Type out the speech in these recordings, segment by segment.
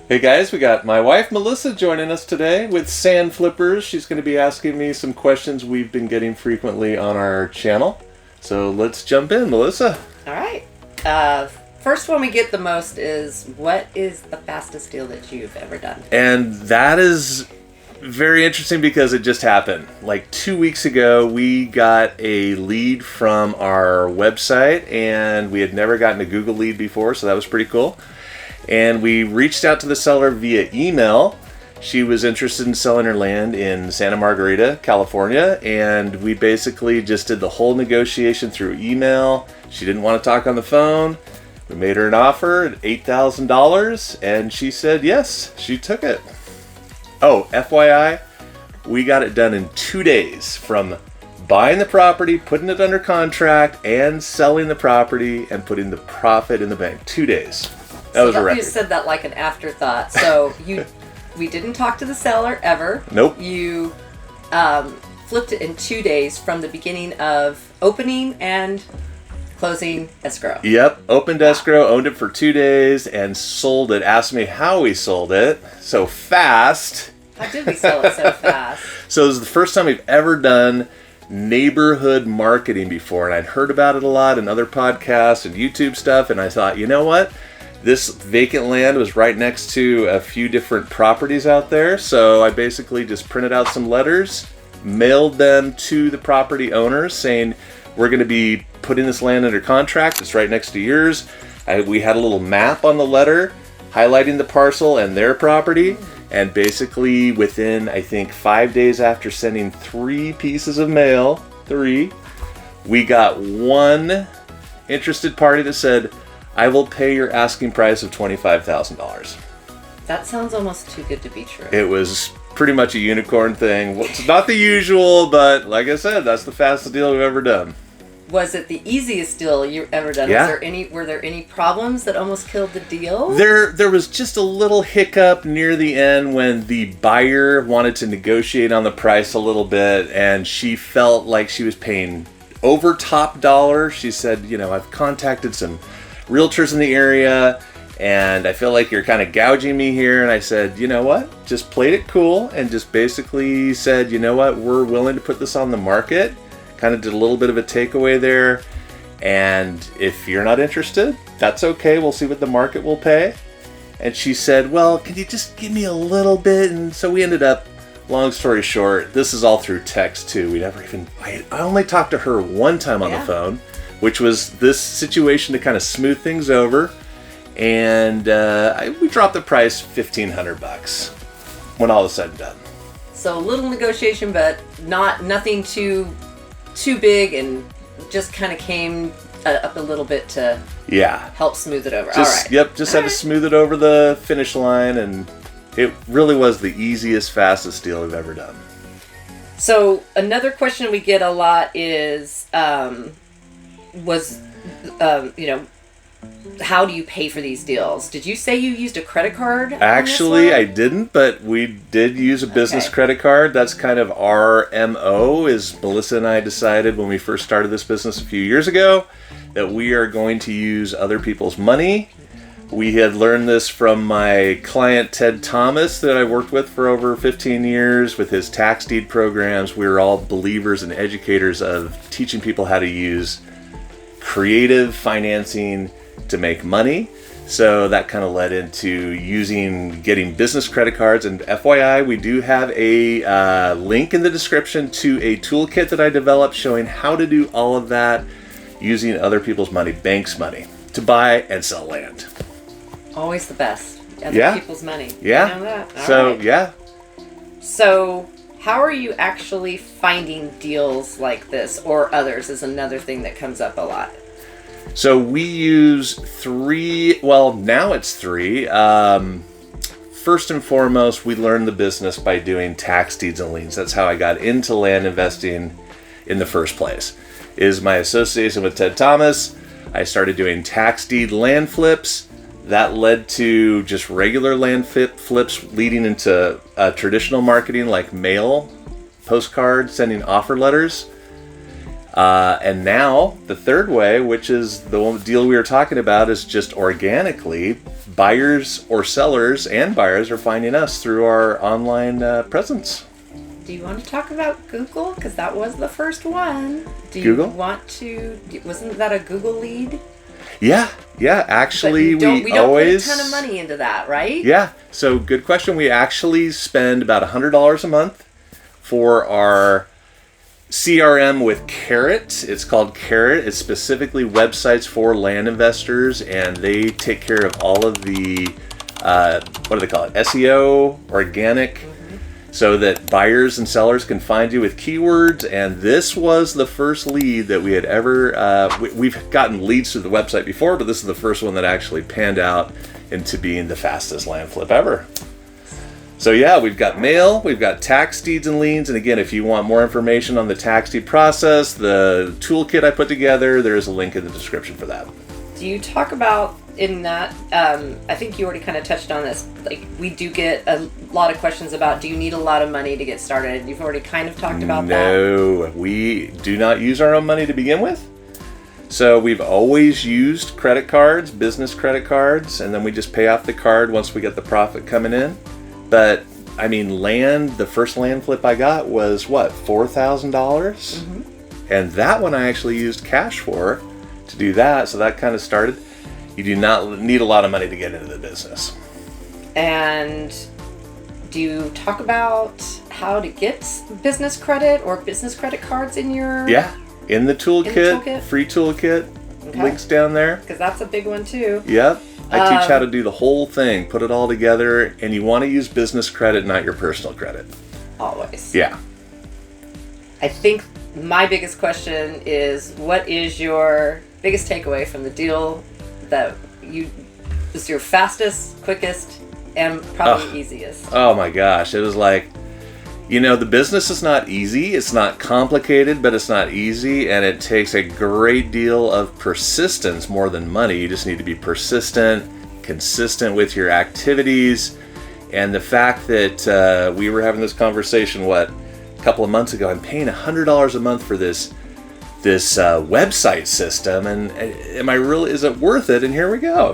Hey guys, we got my wife Melissa joining us today with Sand Flippers. She's going to be asking me some questions we've been getting frequently on our channel. So let's jump in, Melissa. All right. First one we get the most is, what is the fastest deal that you've ever done? And that is very interesting because it just happened. Like 2 weeks ago, we got a lead from our website, and we had never gotten a Google lead before, so that was pretty cool. And we reached out to the seller via email. She was interested in selling her land in Santa Margarita, California, and we basically just did the whole negotiation through email. She didn't want to talk on the phone. We made her an offer at $8,000, and she said yes, she took it. Oh, FYI, we got it done in 2 days from buying the property, putting it under contract, and selling the property and putting the profit in the bank. 2 days. That was a record. You said that like an afterthought. So we didn't talk to the seller ever. Nope. You flipped it in 2 days from the beginning of opening and closing escrow. Yep. Opened escrow, owned it for 2 days, and sold it. Asked me how we sold it so fast. How did we sell it so fast? So this is the first time we've ever done neighborhood marketing before, and I'd heard about it a lot in other podcasts and YouTube stuff, and I thought, you know what? This vacant land was right next to a few different properties out there, so I basically just printed out some letters, mailed them to the property owners saying, we're going to be putting this land under contract, it's right next to yours. We had a little map on the letter highlighting the parcel and their property, and basically within, I think, 5 days after sending 3 pieces of mail, we got one interested party that said, I will pay your asking price of $25,000. That sounds almost too good to be true. It was pretty much a unicorn thing. Well, it's not the usual, but like I said, that's the fastest deal we've ever done. Was it the easiest deal you've ever done? Yeah. Were there any problems that almost killed the deal? There was just a little hiccup near the end when the buyer wanted to negotiate on the price a little bit, and she felt like she was paying over top dollar. She said, I've contacted some realtors in the area, and I feel like you're kind of gouging me here. And I said, you know what? Just played it cool and just basically said, you know what? We're willing to put this on the market. Kind of did a little bit of a takeaway there. And if you're not interested, that's okay. We'll see what the market will pay. And she said, well, can you just give me a little bit? And so we ended up, long story short, this is all through text too. I only talked to her one time on the phone, which was this situation to kind of smooth things over, and we dropped the price $1,500 when all is said and done. So a little negotiation, but nothing too big, and just kind of came up a little bit to help smooth it over. All right. Yep, just had to smooth it over the finish line, and it really was the easiest, fastest deal we've ever done. So another question we get a lot is, how do you pay for these deals? Did you say you used a credit card? Actually, I didn't, but we did use a business credit card. That's kind of our MO, is Melissa and I decided when we first started this business a few years ago that we are going to use other people's money. We had learned this from my client, Ted Thomas, that I worked with for over 15 years with his tax deed programs. We were all believers and educators of teaching people how to use creative financing to make money. So that kind of led into getting business credit cards. And FYI, we do have a link in the description to a toolkit that I developed showing how to do all of that using other people's money, banks' money, to buy and sell land. Always the best. Other people's money. Yeah. You know that? All right. So how are you actually finding deals like this, or others is another thing that comes up a lot? So we use 3, well, now it's 3. First and foremost, we learned the business by doing tax deeds and liens. That's how I got into land investing in the first place, is my association with Ted Thomas. I started doing tax deed land flips. That led to just regular land flips leading into traditional marketing like mail, postcards, sending offer letters. And now the third way, which is the deal we were talking about, is just organically buyers or sellers and buyers are finding us through our online presence. Do you want to talk about Google? Because that was the first one. Do you Google? want to? Wasn't that a Google lead? Yeah. Actually, we don't always put a ton of money into that, right? Yeah. So good question. We actually spend about $100 a month for our CRM with Carrot. It's called Carrot. It's specifically websites for land investors, and they take care of all of the what do they call it? SEO, organic. So that buyers and sellers can find you with keywords. And this was the first lead that we had ever, we've gotten leads through the website before, but this is the first one that actually panned out into being the fastest land flip ever. So yeah, we've got mail, we've got tax deeds and liens. And again, if you want more information on the tax deed process, the toolkit I put together, there's a link in the description for that. Do you talk about in that, I think you already kind of touched on this, like we do get a lot of questions about, do you need a lot of money to get started? You've already kind of talked about that. No, we do not use our own money to begin with. So we've always used credit cards, business credit cards, and then we just pay off the card once we get the profit coming in. But I mean, the first land flip I got was what, $4,000? And that one I actually used cash for to do that. So that kind of started. You do not need a lot of money to get into the business. And do you talk about how to get business credit or business credit cards in your... Yeah, in the toolkit, free toolkit, links down there. Because that's a big one too. Yep. I teach how to do the whole thing, put it all together, and you want to use business credit, not your personal credit. Always. Yeah. I think my biggest question is, what is your biggest takeaway from the deal that was your fastest, quickest, and probably easiest? Oh my gosh. It was like, the business is not easy. It's not complicated, but it's not easy. And it takes a great deal of persistence more than money. You just need to be persistent, consistent with your activities. And the fact that we were having this conversation, a couple of months ago, I'm paying $100 a month for this website system, and is it worth it? And here we go.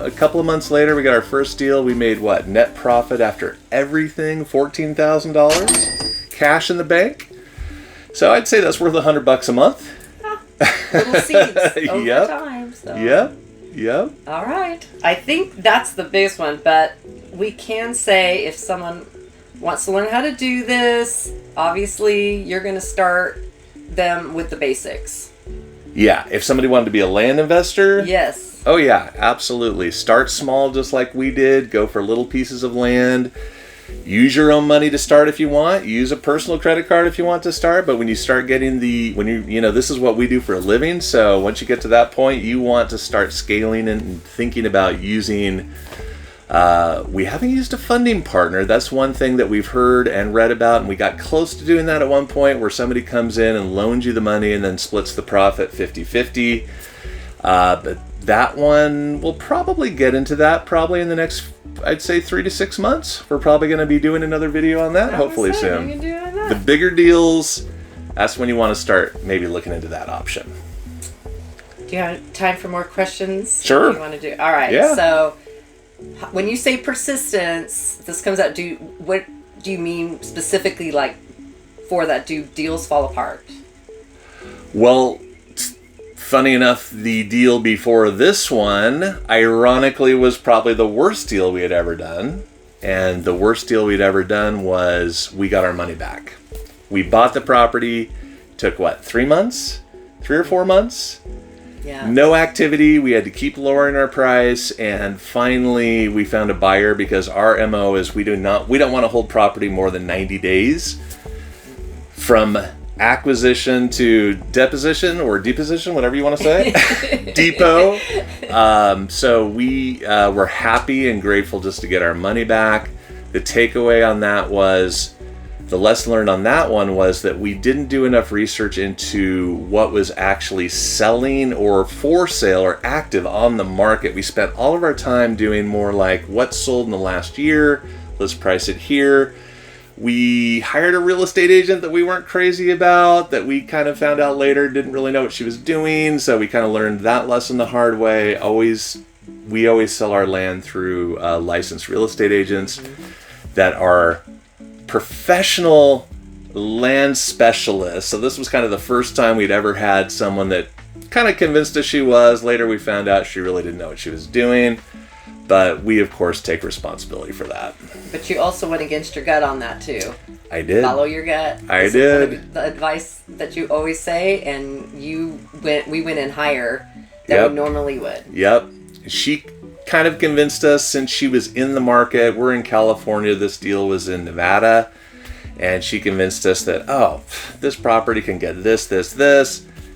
A couple of months later, we got our first deal. We made net profit after everything, $14,000 cash in the bank. So I'd say that's worth $100 a month. Little seeds over time. So. Yep. All right. I think that's the biggest one, but we can say if someone wants to learn how to do this, obviously you're going to start them with the basics. Yeah, if somebody wanted to be a land investor. Yes. Oh yeah, absolutely. Start small just like we did. Go for little pieces of land. Use your own money to start if you want. Use a personal credit card if you want to start. But when you start getting this is what we do for a living. So once you get to that point, you want to start scaling and thinking about using. We haven't used a funding partner. That's one thing that we've heard and read about, and we got close to doing that at one point, where somebody comes in and loans you the money and then splits the profit 50-50. But that one, we'll probably get into that probably in the next, I'd say 3 to 6 months. We're probably going to be doing another video on that hopefully soon. You can do that. The bigger deals, that's when you want to start maybe looking into that option. Do you have time for more questions? Sure. What do you want to do? All right. Yeah. So when you say persistence, this comes out. What do you mean specifically? Like for that, do deals fall apart? Well, funny enough, the deal before this one, ironically, was probably the worst deal we had ever done. And the worst deal we'd ever done was we got our money back. We bought the property, took 3 months? 3 or 4 months? Yeah. No activity. We had to keep lowering our price, and finally we found a buyer because our MO is we don't want to hold property more than 90 days from acquisition to deposition or deposition, whatever you want to say. Depot. So we were happy and grateful just to get our money back. The takeaway on that was, the lesson learned on that one was that we didn't do enough research into what was actually selling or for sale or active on the market. We spent all of our time doing more like what's sold in the last year, let's price it here. We hired a real estate agent that we weren't crazy about, that we kind of found out later didn't really know what she was doing. So we kind of learned that lesson the hard way. Always we always sell our land through licensed real estate agents that are professional land specialists. So this was kind of the first time we'd ever had someone that kind of convinced us she was. Later we found out she really didn't know what she was doing. But we, of course, take responsibility for that. But you also went against your gut on that, too. I did. Follow your gut. I did. The advice that you always say, and we went in higher than we normally would. Yep. She kind of convinced us since she was in the market. We're in California. This deal was in Nevada. And she convinced us that, this property can get this.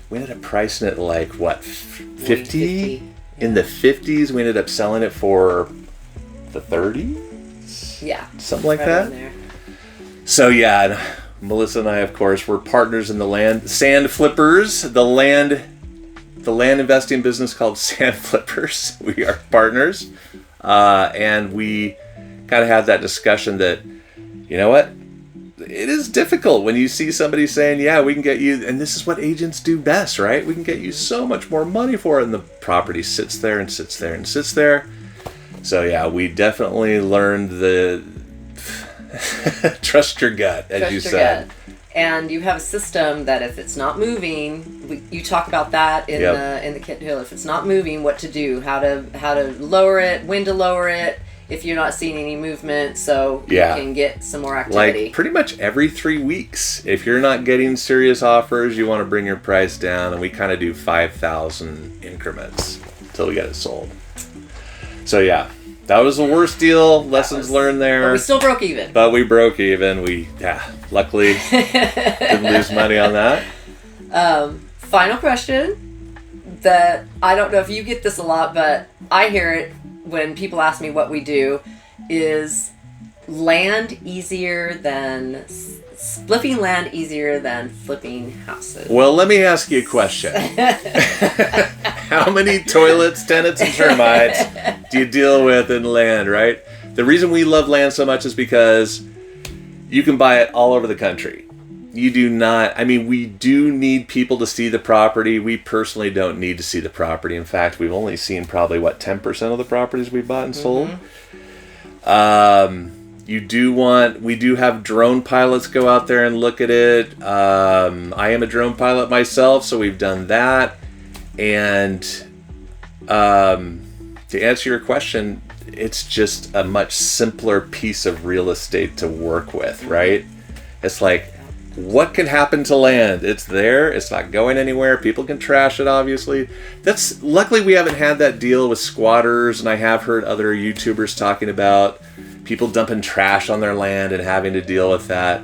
We ended up pricing it like, what, 50? In the 50s, we ended up selling it for the 30s? Yeah. Something like that. So yeah, Melissa and I, of course, were partners in the sand flippers, the land investing business called Sand Flippers. We are partners. And we kind of had that discussion that, you know what? It is difficult when you see somebody saying, yeah, we can get you, and this is what agents do best, right? We can get you so much more money for it, and the property sits there and sits there and sits there. So yeah, we definitely learned the trust your gut, as you said. Gut. And you have a system that if it's not moving, you talk about that in the kit deal. If it's not moving, what to do, how to lower it, when to lower it. If you're not seeing any movement, so you can get some more activity. Like pretty much every 3 weeks. If you're not getting serious offers, you want to bring your price down, and we kind of do 5,000 increments until we get it sold. So yeah, that was the worst deal. Lessons learned there. But we still broke even. But we broke even. We luckily didn't lose money on that. Final question that I don't know if you get this a lot, but I hear it when people ask me what we do. Is land easier than flipping land easier than flipping houses? Well, let me ask you a question. How many toilets, tenants, and termites do you deal with in land, right? The reason we love land so much is because you can buy it all over the country. You do not, we do need people to see the property. We personally don't need to see the property. In fact, we've only seen probably, 10% of the properties we bought and sold. We do have drone pilots go out there and look at it. I am a drone pilot myself, so we've done that. And to answer your question, it's just a much simpler piece of real estate to work with, right? It's like, what can happen to land? It's there. It's not going anywhere. People can trash it, obviously. Luckily we haven't had that deal with squatters, and I have heard other YouTubers talking about people dumping trash on their land and having to deal with that.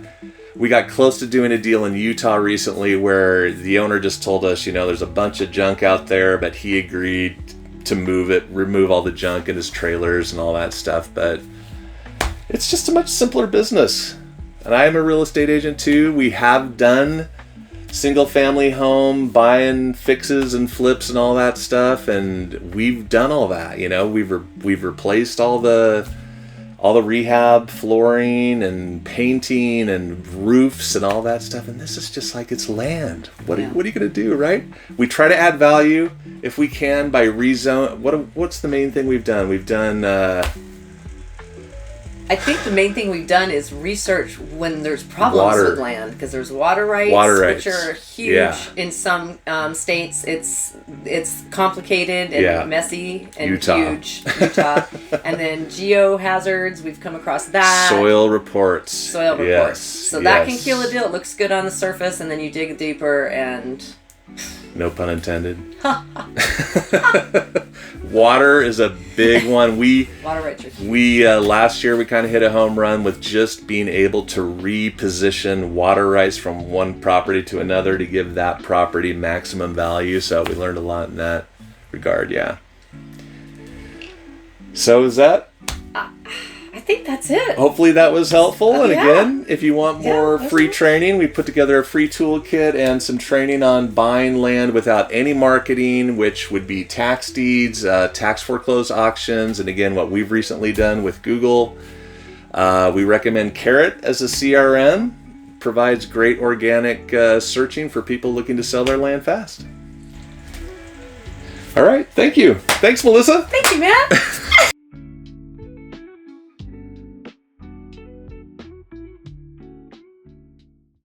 We got close to doing a deal in Utah recently where the owner just told us, there's a bunch of junk out there, but he agreed to remove all the junk in his trailers and all that stuff. But it's just a much simpler business. And I am a real estate agent too. We have done single family home buying fixes and flips and all that stuff, and we've done all that. We've replaced all the rehab flooring and painting and roofs and all that stuff. And this is just like, it's land. What are you going to do, right? We try to add value if we can by rezone. What's the main thing we've done? We've done. I think the main thing we've done is research when there's problems with land, because there's water rights, which are huge in some states. It's complicated and messy and huge. Utah. And then geohazards, we've come across that. Soil reports. So that can kill a deal. It looks good on the surface, and then you dig deeper and... No pun intended. Water is a big one. Water rights are huge. We last year we kind of hit a home run with just being able to reposition water rights from one property to another to give that property maximum value. So we learned a lot in that regard. Yeah. So is that? I think that's it. Hopefully that was helpful. And again, if you want more free training, we put together a free toolkit and some training on buying land without any marketing, which would be tax deeds, tax foreclosed auctions, and again, what we've recently done with Google. We recommend Carrot as a CRM. Provides great organic searching for people looking to sell their land fast. All right. Thank you. Thanks, Melissa. Thank you, Matt.